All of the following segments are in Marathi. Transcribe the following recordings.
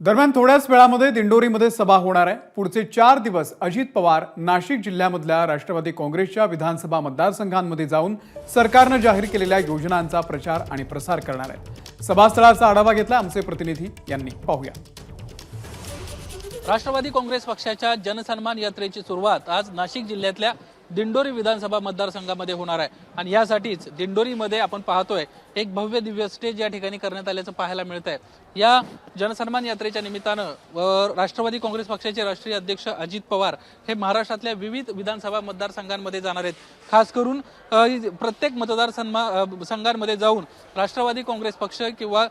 दरम्यान थोड्याच वेळामध्ये दिंडोरीमध्ये सभा होणार आहे। पुढचे 4 दिवस अजित पवार नाशिक जिल्ह्यामधल्या राष्ट्रवादी काँग्रेसच्या विधानसभा मतदारसंघांमध्ये जाऊन सरकारने जाहीर केलेल्या योजनांचा प्रचार आणि प्रसार करणार आहेत। सभास्थळाचा आढावा घेतला आमचे प्रतिनिधी यांनी। पाहूया। राष्ट्रवादी काँग्रेस पक्षाच्या जनसन्मान यात्रेची सुरुवात आज नाशिक जिल्ह्यातल्या दिंडोरी विधानसभा मतदारसंघामध्ये होणार आहे आणि यासाठीच दिंडोरीमध्ये आपण पाहतोय एक भव्य दिव्य स्टेज या ठिकाणी करण्यात आल्याचं पाहायला मिळत आहे। या जनसन्मान यात्रेच्या निमित्तानं राष्ट्रवादी काँग्रेस पक्षाचे राष्ट्रीय अध्यक्ष अजित पवार हे महाराष्ट्रातल्या विविध विधानसभा मतदारसंघांमध्ये जाणार आहेत। खास करून प्रत्येक मतदारसंघांमध्ये जाऊन राष्ट्रवादी काँग्रेस पक्ष किंवा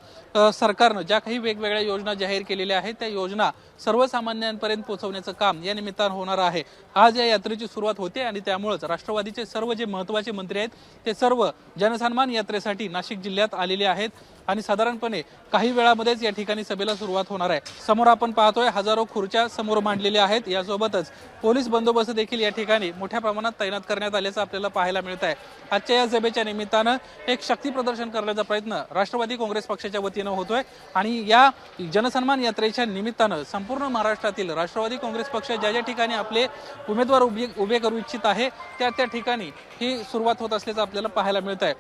सरकारनं ज्या काही वेगवेगळ्या योजना जाहीर केलेल्या आहेत त्या योजना सर्वसामान्यांपर्यंत पोहोचवण्याचं काम या निमित्तानं होणार आहे। आज या यात्रेची सुरुवात होते आणि त्यामुळेच राष्ट्रवादीचे सर्व जे महत्त्वाचे मंत्री आहेत ते सर्व जनसन्मान यात्रेसाठी नाशिक जिल्ह्यात आलेले आहेत आणि साधारणपणे काही वेळामध्येच या ठिकाणी सभेला सुरुवात होणार आहे। समोर आपण पाहतोय हजारो खुर्च्या समोर मांडलेल्या आहेत। यासोबतच पोलीस बंदोबस्त देखील या ठिकाणी मोठ्या प्रमाणात तैनात करण्यात आल्याचं आपल्याला पाहायला मिळत आहे। आजच्या या सभेच्या निमित्तानं एक शक्ती प्रदर्शन करण्याचा प्रयत्न राष्ट्रवादी काँग्रेस पक्षाच्या वतीनं होतोय आणि या जनसन्मान यात्रेच्या निमित्तानं संपूर्ण महाराष्ट्रातील राष्ट्रवादी काँग्रेस पक्ष ज्या ठिकाणी आपले उमेदवार उभे करू इच्छित आहे त्या ठिकाणी ही सुरुवात होत असल्याचं आपल्याला पाहायला मिळत आहे।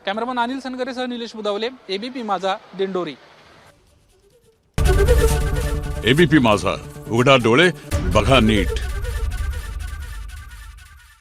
कॅमेरामन अनिल सनगरेसह निलेश बुदावले, एबीपी माझा, दिंडोरी। एबीपी माझा, उघडा डोळे बघा नीट।